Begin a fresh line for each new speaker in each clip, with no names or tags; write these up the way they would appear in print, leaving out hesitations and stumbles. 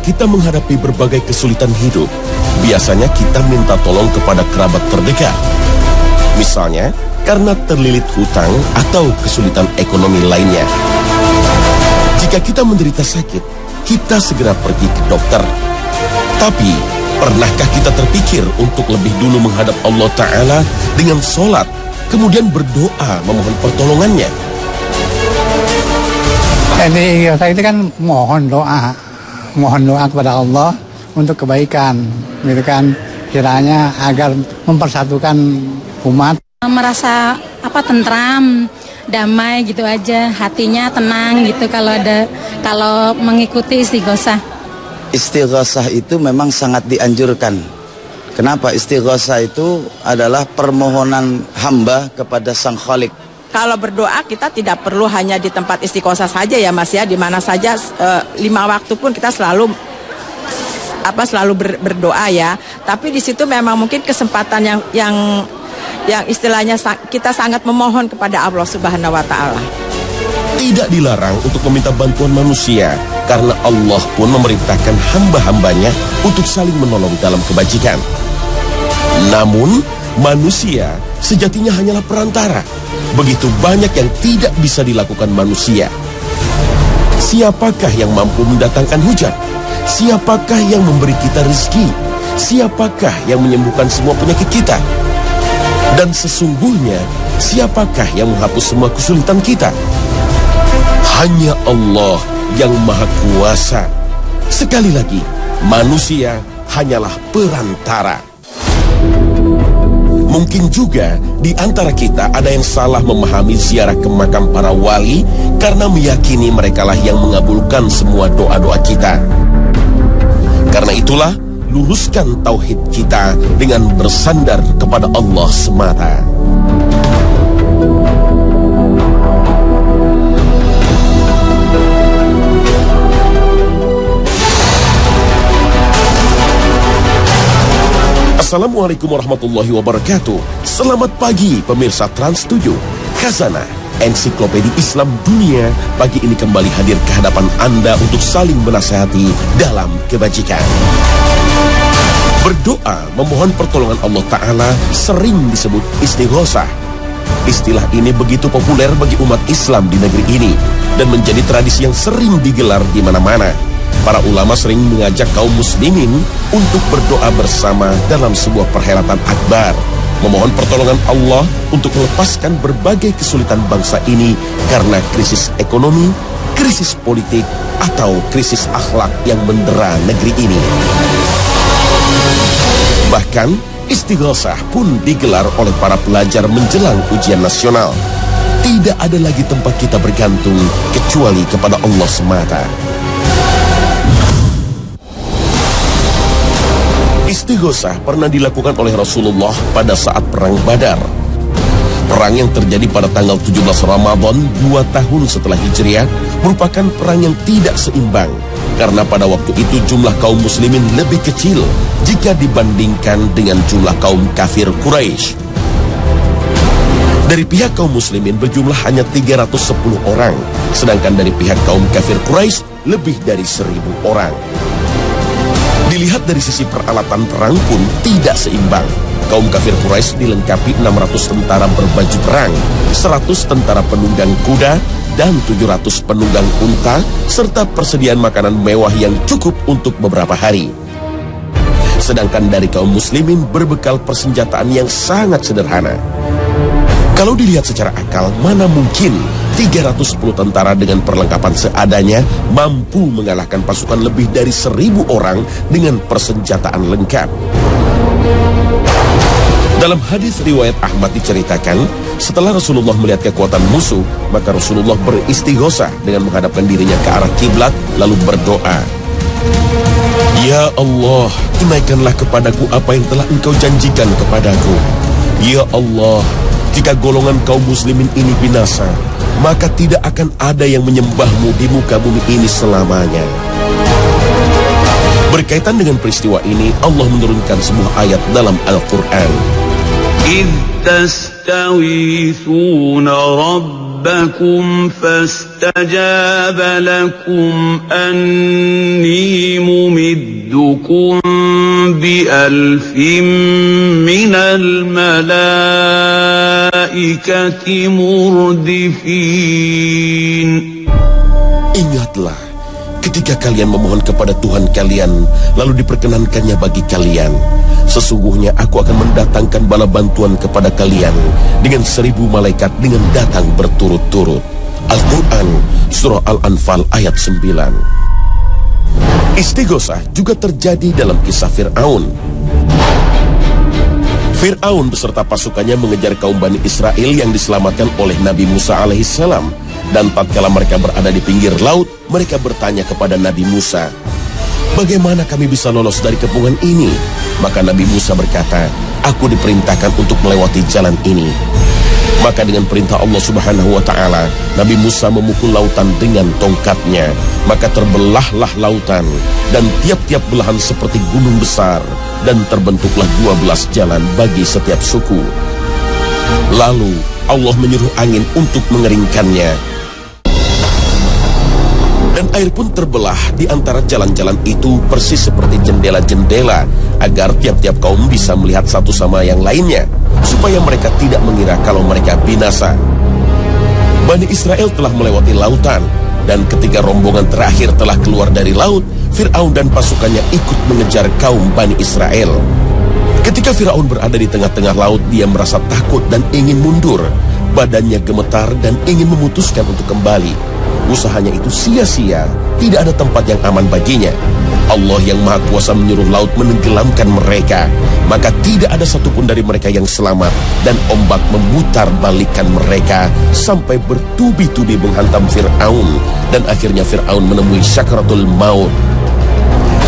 kita menghadapi berbagai kesulitan hidup, biasanya kita minta tolong kepada kerabat terdekat. Misalnya, karena terlilit hutang atau kesulitan ekonomi lainnya. Jika kita menderita sakit, kita segera pergi ke dokter. Tapi, pernahkah kita terpikir untuk lebih dulu menghadap Allah Ta'ala dengan sholat, kemudian berdoa memohon pertolongannya?
Jadi saya itu kan mohon doa kepada Allah untuk kebaikan, gitu kan, kiranya agar mempersatukan umat.
Merasa tentram, damai gitu aja, hatinya tenang gitu kalau mengikuti istighosah.
Istighosah itu memang sangat dianjurkan. Kenapa? Istighosah itu adalah permohonan hamba kepada Sang Khalik.
Kalau berdoa kita tidak perlu hanya di tempat istighosah saja ya Mas ya, di mana saja 5 waktu pun kita selalu berdoa ya. Tapi di situ memang mungkin kesempatan yang istilahnya kita sangat memohon kepada Allah Subhanahu wa Ta'ala.
Tidak dilarang untuk meminta bantuan manusia, karena Allah pun memerintahkan hamba-hambanya untuk saling menolong dalam kebajikan. Namun, manusia sejatinya hanyalah perantara. Begitu banyak yang tidak bisa dilakukan manusia. Siapakah yang mampu mendatangkan hujan? Siapakah yang memberi kita rezeki? Siapakah yang menyembuhkan semua penyakit kita? Dan sesungguhnya, siapakah yang menghapus semua kesulitan kita? Hanya Allah yang Maha Kuasa. Sekali lagi, manusia hanyalah perantara. Mungkin juga di antara kita ada yang salah memahami ziarah ke makam para wali karena meyakini merekalah yang mengabulkan semua doa-doa kita. Karena itulah, luruskan tauhid kita dengan bersandar kepada Allah semata. Assalamualaikum warahmatullahi wabarakatuh. Selamat pagi pemirsa Trans 7. Khazanah Ensiklopedia Islam Dunia pagi ini kembali hadir ke hadapan Anda untuk saling menasihati dalam kebajikan. Berdoa memohon pertolongan Allah Ta'ala sering disebut istighosah. Istilah ini begitu populer bagi umat Islam di negeri ini dan menjadi tradisi yang sering digelar di mana-mana. Para ulama sering mengajak kaum muslimin untuk berdoa bersama dalam sebuah perhelatan akbar, memohon pertolongan Allah untuk melepaskan berbagai kesulitan bangsa ini karena krisis ekonomi, krisis politik, atau krisis akhlak yang mendera negeri ini. Bahkan, istighosah pun digelar oleh para pelajar menjelang ujian nasional. Tidak ada lagi tempat kita bergantung kecuali kepada Allah semata. Istighosah pernah dilakukan oleh Rasulullah pada saat Perang Badar. Perang yang terjadi pada tanggal 17 Ramadan 2 tahun setelah Hijriah merupakan perang yang tidak seimbang, karena pada waktu itu jumlah kaum muslimin lebih kecil jika dibandingkan dengan jumlah kaum kafir Quraisy. Dari pihak kaum muslimin berjumlah hanya 310 orang, sedangkan dari pihak kaum kafir Quraisy lebih dari 1.000 orang. Dilihat dari sisi peralatan perang pun tidak seimbang. Kaum kafir Quraisy dilengkapi 600 tentara berbaju perang, 100 tentara penunggang kuda, dan 700 penunggang unta, serta persediaan makanan mewah yang cukup untuk beberapa hari. Sedangkan dari kaum muslimin berbekal persenjataan yang sangat sederhana. Kalau dilihat secara akal, mana mungkin 310 tentara dengan perlengkapan seadanya mampu mengalahkan pasukan lebih dari 1.000 orang dengan persenjataan lengkap. Dalam hadis riwayat Ahmad diceritakan, setelah Rasulullah melihat kekuatan musuh, maka Rasulullah beristighosah dengan menghadapkan dirinya ke arah kiblat lalu berdoa, "Ya Allah, tunaikanlah kepadaku apa yang telah Engkau janjikan kepadaku. Ya Allah, jika golongan kaum muslimin ini binasa, maka tidak akan ada yang menyembahmu di muka bumi ini selamanya." Berkaitan dengan peristiwa ini, Allah menurunkan sebuah ayat dalam Al-Quran.
إذ تستغيثون ربكم فاستجاب لكم أني ممدكم ب1000 من الملائكة مردفين.
Ingatlah ketika kalian memohon kepada Tuhan kalian, lalu diperkenankannya bagi kalian. Sesungguhnya aku akan mendatangkan bala bantuan kepada kalian dengan 1000 malaikat dengan datang berturut-turut. Al-Quran, Surah Al-Anfal ayat 9. Istighosah juga terjadi dalam kisah Fir'aun. Fir'aun beserta pasukannya mengejar kaum Bani Israel yang diselamatkan oleh Nabi Musa alaihissalam. Dan tatkala mereka berada di pinggir laut, mereka bertanya kepada Nabi Musa, bagaimana kami bisa lolos dari kepungan ini? Maka Nabi Musa berkata, aku diperintahkan untuk melewati jalan ini. Maka dengan perintah Allah Subhanahu wa ta'ala, Nabi Musa memukul lautan dengan tongkatnya. Maka terbelahlah lautan, dan tiap-tiap belahan seperti gunung besar, dan terbentuklah 12 jalan bagi setiap suku. Lalu Allah menyuruh angin untuk mengeringkannya. Dan air pun terbelah di antara jalan-jalan itu persis seperti jendela-jendela, agar tiap-tiap kaum bisa melihat satu sama yang lainnya, supaya mereka tidak mengira kalau mereka binasa. Bani Israel telah melewati lautan, dan ketika rombongan terakhir telah keluar dari laut, Fir'aun dan pasukannya ikut mengejar kaum Bani Israel. Ketika Fir'aun berada di tengah-tengah laut, dia merasa takut dan ingin mundur. Badannya gemetar dan ingin memutuskan untuk kembali. Usahanya itu sia-sia, tidak ada tempat yang aman baginya. Allah yang Maha Kuasa menyuruh laut menenggelamkan mereka, maka tidak ada satupun dari mereka yang selamat, dan ombak memutar balikan mereka sampai bertubi-tubi menghantam Fir'aun, dan akhirnya Fir'aun menemui syakaratul maut.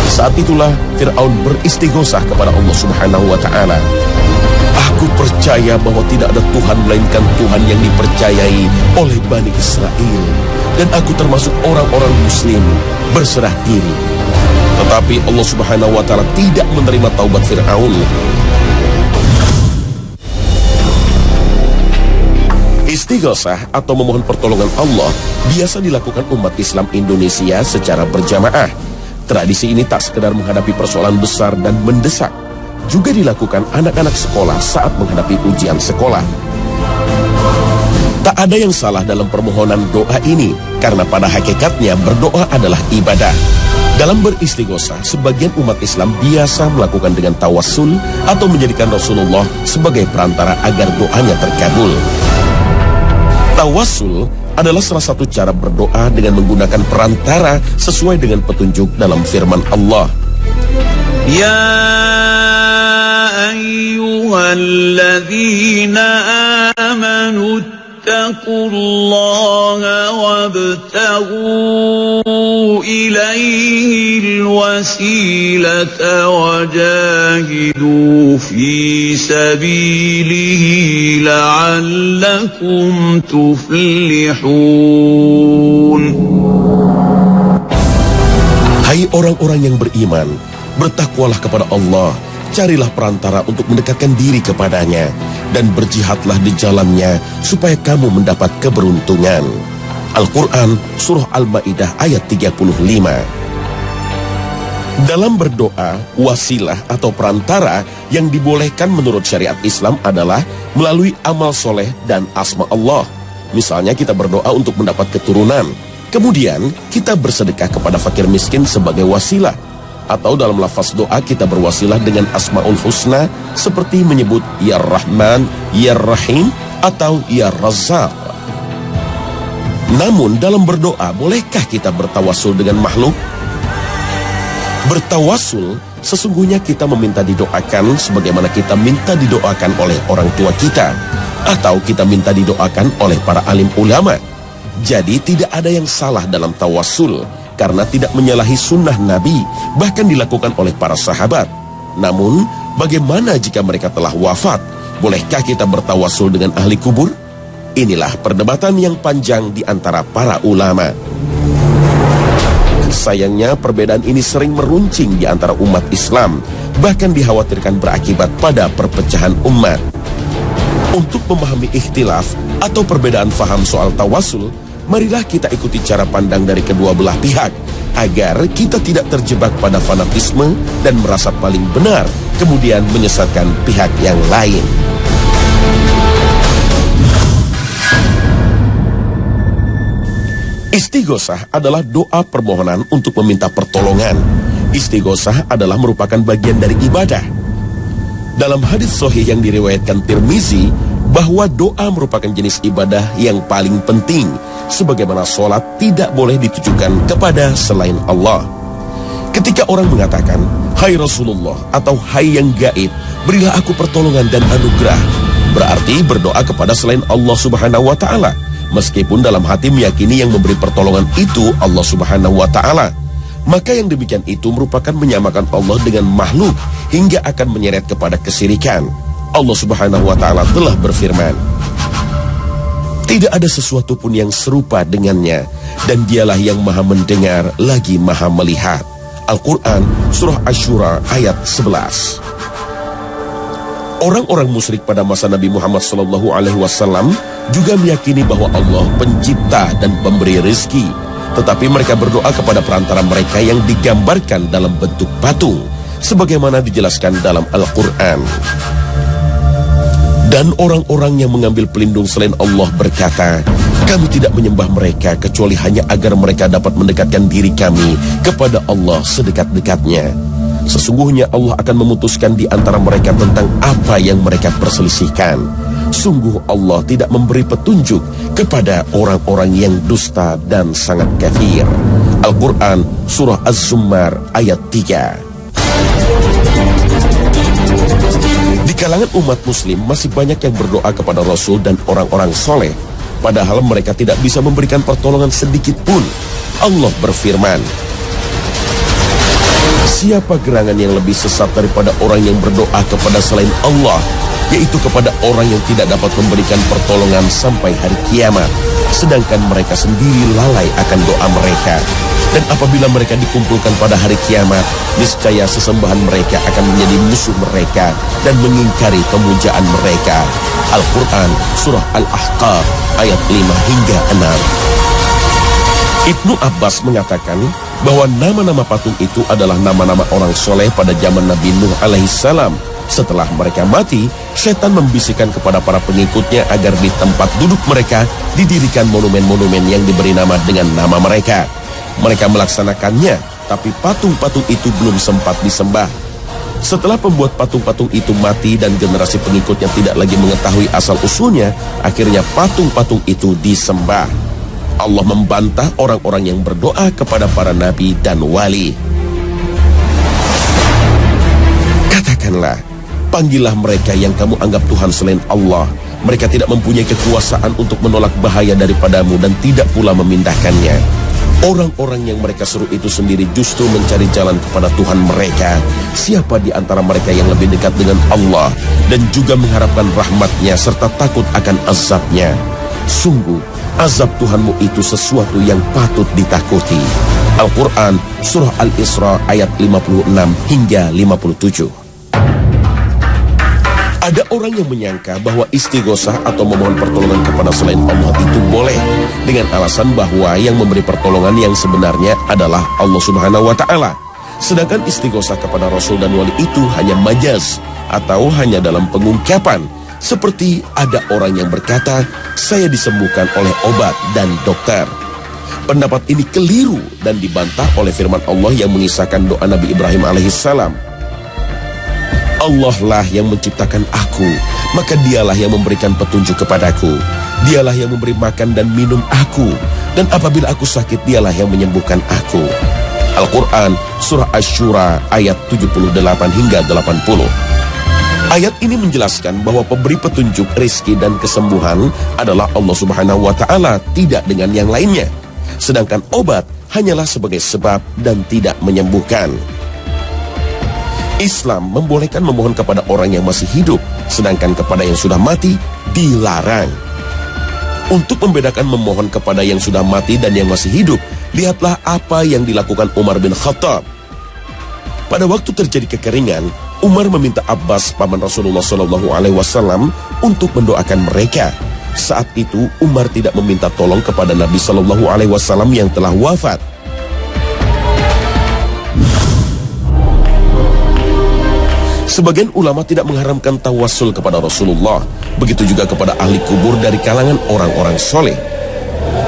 Saat itulah Fir'aun beristighosah kepada Allah Subhanahu wa ta'ala. Aku percaya bahwa tidak ada Tuhan melainkan Tuhan yang dipercayai oleh Bani Israel, dan aku termasuk orang-orang muslim berserah diri. Tetapi Allah Subhanahu wa ta'ala tidak menerima taubat Fir'aun. Istighosah atau memohon pertolongan Allah biasa dilakukan umat Islam Indonesia secara berjamaah. Tradisi ini tak sekedar menghadapi persoalan besar dan mendesak, juga dilakukan anak-anak sekolah saat menghadapi ujian sekolah. Tak ada yang salah dalam permohonan doa ini, karena pada hakikatnya berdoa adalah ibadah. Dalam beristighosah, sebagian umat Islam biasa melakukan dengan tawassul atau menjadikan Rasulullah sebagai perantara agar doanya terkabul. Tawassul adalah salah satu cara berdoa dengan menggunakan perantara sesuai dengan petunjuk dalam firman Allah.
Ya ayyuhalladzina amanu ittaqullaha wabtaghu ilaihil wasilata wajahidu fi sabilihi la'allakum tuflihun.
Hai orang-orang yang beriman, bertakwalah kepada Allah, carilah perantara untuk mendekatkan diri kepadanya, dan berjihadlah di jalannya supaya kamu mendapat keberuntungan. Al-Quran, Surah Al-Ma'idah ayat 35. Dalam berdoa, wasilah atau perantara yang dibolehkan menurut syariat Islam adalah melalui amal soleh dan asma Allah. Misalnya kita berdoa untuk mendapat keturunan, kemudian kita bersedekah kepada fakir miskin sebagai wasilah. Atau dalam lafaz doa kita berwasilah dengan Asma'ul Husna seperti menyebut Ya Rahman, Ya Rahim, atau Ya Razzaq. Namun dalam berdoa, bolehkah kita bertawasul dengan makhluk? Bertawasul sesungguhnya kita meminta didoakan sebagaimana kita minta didoakan oleh orang tua kita, atau kita minta didoakan oleh para alim ulama. Jadi tidak ada yang salah dalam tawasul, karena tidak menyalahi sunnah Nabi, bahkan dilakukan oleh para sahabat. Namun, bagaimana jika mereka telah wafat? Bolehkah kita bertawasul dengan ahli kubur? Inilah perdebatan yang panjang di antara para ulama. Sayangnya, perbedaan ini sering meruncing di antara umat Islam, bahkan dikhawatirkan berakibat pada perpecahan umat. Untuk memahami ikhtilaf atau perbedaan faham soal tawasul, marilah kita ikuti cara pandang dari kedua belah pihak, agar kita tidak terjebak pada fanatisme dan merasa paling benar, kemudian menyesatkan pihak yang lain. Istighosah adalah doa permohonan untuk meminta pertolongan. Istighosah adalah merupakan bagian dari ibadah. Dalam hadis sahih yang diriwayatkan Tirmizi, bahwa doa merupakan jenis ibadah yang paling penting, sebagaimana sholat tidak boleh ditujukan kepada selain Allah. Ketika orang mengatakan, "Hai Rasulullah," atau "Hai yang gaib, berilah aku pertolongan dan anugerah," berarti berdoa kepada selain Allah Subhanahu wa Ta'ala, meskipun dalam hati meyakini yang memberi pertolongan itu Allah Subhanahu wa Ta'ala. Maka yang demikian itu merupakan menyamakan Allah dengan makhluk hingga akan menyeret kepada kesyirikan. Allah Subhanahu wa Ta'ala telah berfirman, "Tidak ada sesuatu pun yang serupa dengannya, dan dialah yang maha mendengar lagi maha melihat." Al-Quran Surah Asy-Syura ayat 11. Orang-orang musyrik pada masa Nabi Muhammad SAW juga meyakini bahwa Allah pencipta dan pemberi rezeki, tetapi mereka berdoa kepada perantara mereka yang digambarkan dalam bentuk patung, sebagaimana dijelaskan dalam Al-Quran. Dan orang-orang yang mengambil pelindung selain Allah berkata, "Kami tidak menyembah mereka kecuali hanya agar mereka dapat mendekatkan diri kami kepada Allah sedekat-dekatnya. Sesungguhnya Allah akan memutuskan di antara mereka tentang apa yang mereka perselisihkan. Sungguh Allah tidak memberi petunjuk kepada orang-orang yang dusta dan sangat kafir." Al-Quran Surah Az-Zumar ayat 3. Di kalangan umat muslim masih banyak yang berdoa kepada Rasul dan orang-orang soleh, padahal mereka tidak bisa memberikan pertolongan sedikit pun. Allah berfirman, "Siapa gerangan yang lebih sesat daripada orang yang berdoa kepada selain Allah, yaitu kepada orang yang tidak dapat memberikan pertolongan sampai hari kiamat, sedangkan mereka sendiri lalai akan doa mereka. Dan apabila mereka dikumpulkan pada hari kiamat, niscaya sesembahan mereka akan menjadi musuh mereka dan mengingkari pemujaan mereka." Al-Quran Surah Al-Ahqaf ayat 5 hingga 6. Ibnu Abbas mengatakan bahwa nama-nama patung itu adalah nama-nama orang soleh pada zaman Nabi Nuh alaihissalam. Setelah mereka mati, setan membisikkan kepada para pengikutnya agar di tempat duduk mereka didirikan monumen-monumen yang diberi nama dengan nama mereka. Mereka melaksanakannya, tapi patung-patung itu belum sempat disembah. Setelah pembuat patung-patung itu mati dan generasi pengikutnya tidak lagi mengetahui asal-usulnya, akhirnya patung-patung itu disembah. Allah membantah orang-orang yang berdoa kepada para nabi dan wali. Katakanlah, panggillah mereka yang kamu anggap Tuhan selain Allah. Mereka tidak mempunyai kekuasaan untuk menolak bahaya daripadamu dan tidak pula memindahkannya. Orang-orang yang mereka seru itu sendiri justru mencari jalan kepada Tuhan mereka. Siapa di antara mereka yang lebih dekat dengan Allah dan juga mengharapkan rahmatnya serta takut akan azabnya? Sungguh, azab Tuhanmu itu sesuatu yang patut ditakuti. Al-Quran Surah Al-Isra ayat 56 hingga 57. Ada orang yang menyangka bahwa istighosah atau memohon pertolongan kepada selain Allah itu boleh, dengan alasan bahwa yang memberi pertolongan yang sebenarnya adalah Allah Subhanahu wa Ta'ala. Sedangkan istighosah kepada Rasul dan wali itu hanya majaz atau hanya dalam pengungkapan. Seperti ada orang yang berkata, "Saya disembuhkan oleh obat dan dokter." Pendapat ini keliru dan dibantah oleh firman Allah yang mengisahkan doa Nabi Ibrahim alaihissalam. "Allah lah yang menciptakan aku, maka dialah yang memberikan petunjuk kepadaku. Dialah yang memberi makan dan minum aku, dan apabila aku sakit dialah yang menyembuhkan aku." Al-Quran Surah Asy-Syura ayat 78 hingga 80. Ayat ini menjelaskan bahwa pemberi petunjuk, rezeki dan kesembuhan adalah Allah Subhanahu wa Ta'ala, tidak dengan yang lainnya. Sedangkan obat hanyalah sebagai sebab dan tidak menyembuhkan. Islam membolehkan memohon kepada orang yang masih hidup, sedangkan kepada yang sudah mati dilarang. Untuk membedakan memohon kepada yang sudah mati dan yang masih hidup, lihatlah apa yang dilakukan Umar bin Khattab. Pada waktu terjadi kekeringan, Umar meminta Abbas, paman Rasulullah SAW, untuk mendoakan mereka. Saat itu Umar tidak meminta tolong kepada Nabi SAW yang telah wafat. Sebagian ulama tidak mengharamkan tawassul kepada Rasulullah, begitu juga kepada ahli kubur dari kalangan orang-orang soleh.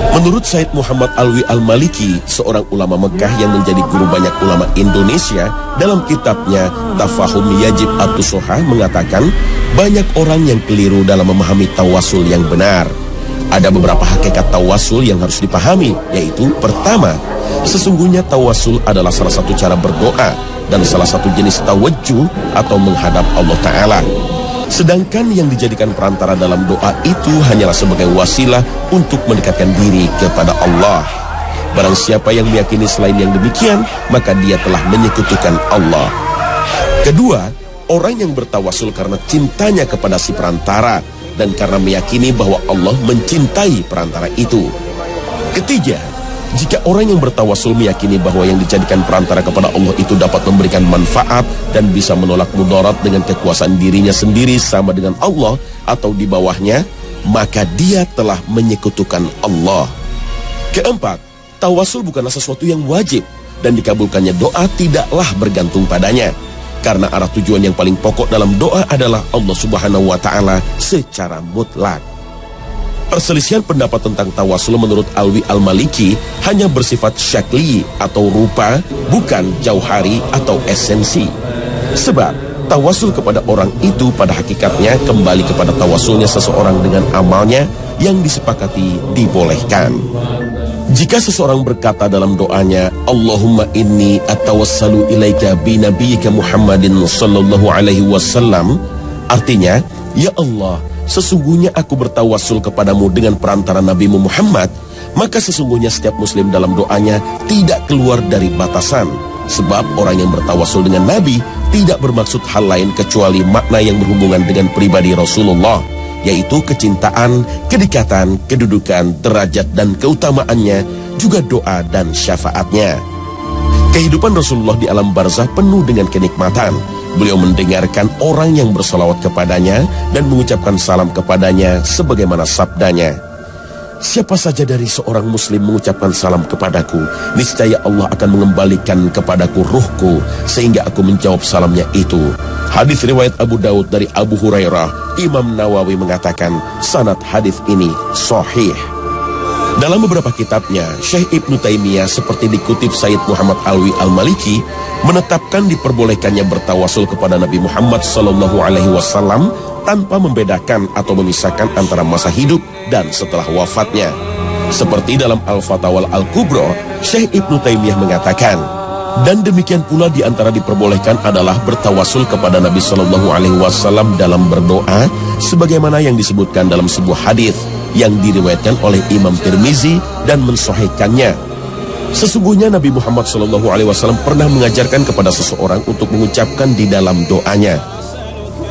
Menurut Said Muhammad Alwi Al-Maliki, seorang ulama Mekah yang menjadi guru banyak ulama Indonesia, dalam kitabnya Tafahum Yajib At-Tusoha mengatakan, banyak orang yang keliru dalam memahami tawassul yang benar. Ada beberapa hakikat tawassul yang harus dipahami, yaitu pertama, sesungguhnya tawassul adalah salah satu cara berdoa dan salah satu jenis tawajjuh atau menghadap Allah Ta'ala. Sedangkan yang dijadikan perantara dalam doa itu hanyalah sebagai wasilah untuk mendekatkan diri kepada Allah. Barang siapa yang meyakini selain yang demikian, maka dia telah menyekutukan Allah. Kedua, orang yang bertawassul karena cintanya kepada si perantara dan karena meyakini bahwa Allah mencintai perantara itu. Ketiga, jika orang yang bertawassul meyakini bahwa yang dijadikan perantara kepada Allah itu dapat memberikan manfaat dan bisa menolak mudarat dengan kekuasaan dirinya sendiri sama dengan Allah atau di bawahnya, maka dia telah menyekutukan Allah. Keempat, tawassul bukanlah sesuatu yang wajib dan dikabulkannya doa tidaklah bergantung padanya. Karena arah tujuan yang paling pokok dalam doa adalah Allah Subhanahu wa Ta'ala secara mutlak. Perselisihan pendapat tentang tawassul menurut Alwi Al-Maliki hanya bersifat syakli atau rupa, bukan jauhari atau esensi. Sebab tawassul kepada orang itu pada hakikatnya kembali kepada tawassulnya seseorang dengan amalnya yang disepakati dibolehkan. Jika seseorang berkata dalam doanya, Allahumma inni atawassalu ilaika bi nabiyyika Muhammadin sallallahu alaihi wasallam, artinya, ya Allah, sesungguhnya aku bertawassul kepadamu dengan perantara Nabi Muhammad, maka sesungguhnya setiap muslim dalam doanya tidak keluar dari batasan. Sebab orang yang bertawassul dengan Nabi tidak bermaksud hal lain kecuali makna yang berhubungan dengan pribadi Rasulullah, yaitu kecintaan, kedekatan, kedudukan, derajat dan keutamaannya, juga doa dan syafaatnya. Kehidupan Rasulullah di alam barzah penuh dengan kenikmatan. Beliau mendengarkan orang yang bersalawat kepadanya dan mengucapkan salam kepadanya sebagaimana sabdanya, siapa saja dari seorang muslim mengucapkan salam kepadaku, niscaya Allah akan mengembalikan kepadaku ruhku sehingga aku menjawab salamnya itu. Hadis riwayat Abu Daud dari Abu Hurairah. Imam Nawawi mengatakan sanad hadis ini sahih. Dalam beberapa kitabnya, Syekh Ibnu Taimiyah seperti dikutip Said Muhammad Alwi Al-Maliki menetapkan diperbolehkannya bertawassul kepada Nabi Muhammad SAW tanpa membedakan atau memisahkan antara masa hidup dan setelah wafatnya. Seperti dalam Al-Fatawal Al-Kubro, Syekh Ibnu Taimiyah mengatakan, dan demikian pula di antara diperbolehkan adalah bertawassul kepada Nabi SAW dalam berdoa, sebagaimana yang disebutkan dalam sebuah hadis yang diriwayatkan oleh Imam Tirmizi dan mensahihkannya. Sesungguhnya Nabi Muhammad SAW pernah mengajarkan kepada seseorang untuk mengucapkan di dalam doanya,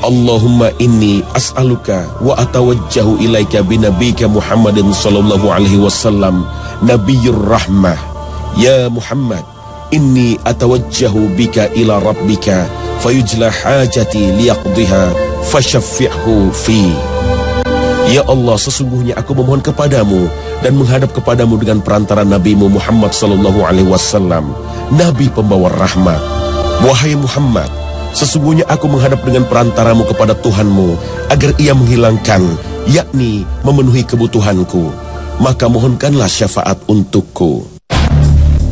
Allahumma inni as'aluka wa atawajjahu ilaika binabika Muhammadin sallallahu alaihi wasallam nabiyyur rahmah, ya Muhammad inni atawajjahu bika ila rabbika fayujla hajati liyaqdiha fashaffi'hu fi. Ya Allah, sesungguhnya aku memohon kepadamu dan menghadap kepadamu dengan perantara Nabimu Muhammad sallallahu alaihi wasallam, Nabi pembawa rahmat. Wahai Muhammad, sesungguhnya aku menghadap dengan perantaramu kepada Tuhanmu agar ia menghilangkan, yakni memenuhi kebutuhanku. Maka mohonkanlah syafaat untukku.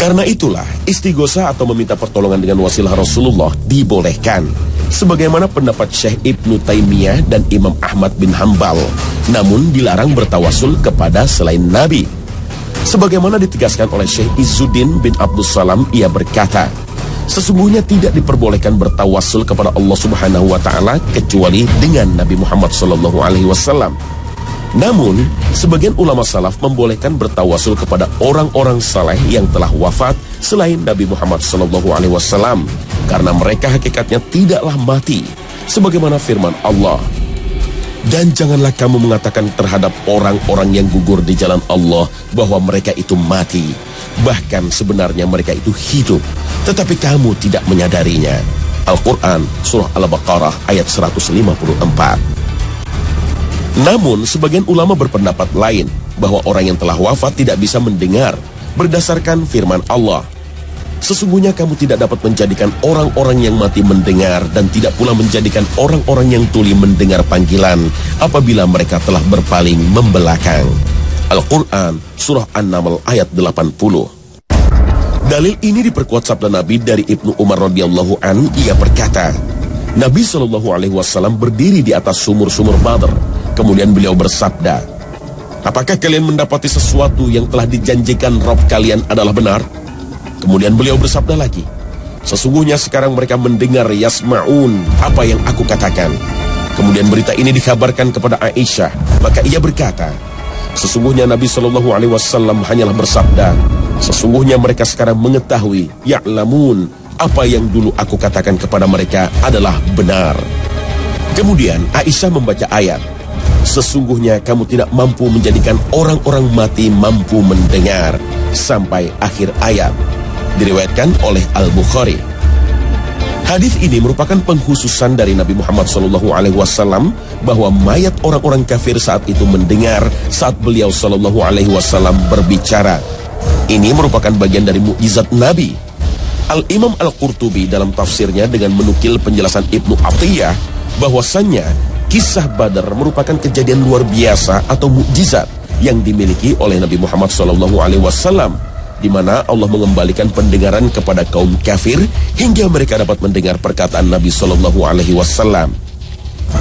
Karena itulah istighosa atau meminta pertolongan dengan wasilah Rasulullah dibolehkan, sebagaimana pendapat Syekh Ibnu Taimiyah dan Imam Ahmad bin Hambal. Namun dilarang bertawassul kepada selain Nabi. Sebagaimana ditegaskan oleh Syekh Izzuddin bin Abdul Salam, ia berkata, sesungguhnya tidak diperbolehkan bertawassul kepada Allah Subhanahu wa Ta'ala kecuali dengan Nabi Muhammad sallallahu alaihi wasallam. Namun, sebagian ulama salaf membolehkan bertawassul kepada orang-orang saleh yang telah wafat selain Nabi Muhammad SAW, karena mereka hakikatnya tidaklah mati, sebagaimana firman Allah. Dan janganlah kamu mengatakan terhadap orang-orang yang gugur di jalan Allah bahwa mereka itu mati. Bahkan sebenarnya mereka itu hidup, tetapi kamu tidak menyadarinya. Al-Quran, Surah Al-Baqarah ayat 154. Namun, sebagian ulama berpendapat lain, bahwa orang yang telah wafat tidak bisa mendengar, berdasarkan firman Allah. Sesungguhnya kamu tidak dapat menjadikan orang-orang yang mati mendengar, dan tidak pula menjadikan orang-orang yang tuli mendengar panggilan, apabila mereka telah berpaling membelakang. Al-Quran, Surah An-Naml ayat 80. Dalil ini diperkuat sabda Nabi dari Ibnu Umar radhiyallahu an. Ia berkata, Nabi SAW berdiri di atas sumur-sumur Badr. Kemudian beliau bersabda, apakah kalian mendapati sesuatu yang telah dijanjikan Rabb kalian adalah benar? Kemudian beliau bersabda lagi, sesungguhnya sekarang mereka mendengar yasma'un, apa yang aku katakan. Kemudian berita ini dikabarkan kepada Aisyah, maka ia berkata, sesungguhnya Nabi SAW hanyalah bersabda, sesungguhnya mereka sekarang mengetahui, ya'lamun, apa yang dulu aku katakan kepada mereka adalah benar. Kemudian Aisyah membaca ayat, sesungguhnya kamu tidak mampu menjadikan orang-orang mati mampu mendengar, sampai akhir ayat. Diriwayatkan oleh Al-Bukhari. Hadis ini merupakan pengkhususan dari Nabi Muhammad SAW bahwa mayat orang-orang kafir saat itu mendengar saat beliau SAW berbicara. Ini merupakan bagian dari mukjizat Nabi. Al-Imam Al-Qurtubi dalam tafsirnya dengan menukil penjelasan Ibnu Athiyah bahwasannya kisah Badar merupakan kejadian luar biasa atau mukjizat yang dimiliki oleh Nabi Muhammad SAW, di mana Allah mengembalikan pendengaran kepada kaum kafir hingga mereka dapat mendengar perkataan Nabi SAW.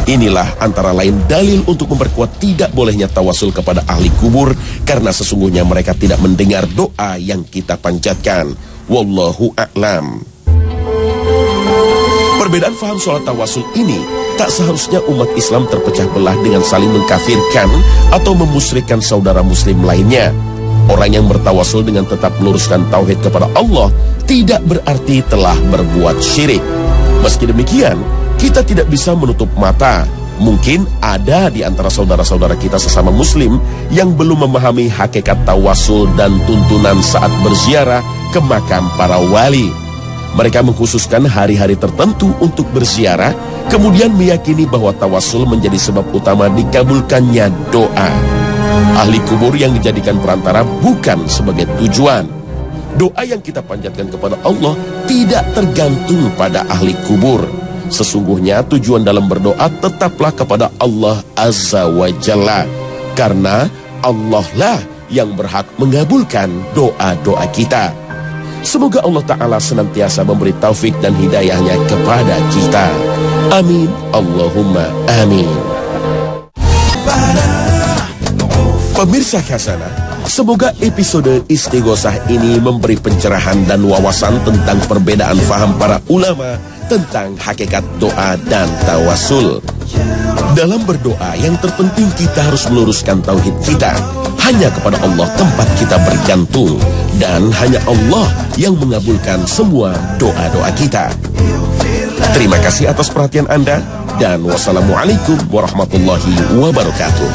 Inilah antara lain dalil untuk memperkuat tidak bolehnya tawasul kepada ahli kubur, karena sesungguhnya mereka tidak mendengar doa yang kita panjatkan. Wallahu a'lam. Perbedaan faham soal tawasul ini tak seharusnya umat Islam terpecah belah dengan saling mengkafirkan atau memusyrikan saudara muslim lainnya. Orang yang bertawasul dengan tetap meluruskan tauhid kepada Allah tidak berarti telah berbuat syirik. Meski demikian, kita tidak bisa menutup mata. Mungkin ada di antara saudara-saudara kita sesama muslim yang belum memahami hakikat tawasul dan tuntunan saat berziarah ke makam para wali. Mereka mengkhususkan hari-hari tertentu untuk berziarah, kemudian meyakini bahwa tawasul menjadi sebab utama dikabulkannya doa. Ahli kubur yang dijadikan perantara bukan sebagai tujuan. Doa yang kita panjatkan kepada Allah tidak tergantung pada ahli kubur. Sesungguhnya tujuan dalam berdoa tetaplah kepada Allah Azza wa Jalla, karena Allah lah yang berhak mengabulkan doa-doa kita. Semoga Allah Ta'ala senantiasa memberi taufik dan hidayahnya kepada kita. Amin. Allahumma amin. Pemirsa Hasanah, semoga episode Istighosah ini memberi pencerahan dan wawasan tentang perbedaan faham para ulama tentang hakikat doa dan tawasul. Dalam berdoa, yang terpenting kita harus meluruskan tauhid kita. Hanya kepada Allah tempat kita bergantung, dan hanya Allah yang mengabulkan semua doa-doa kita. Terima kasih atas perhatian Anda, dan wassalamualaikum warahmatullahi wabarakatuh.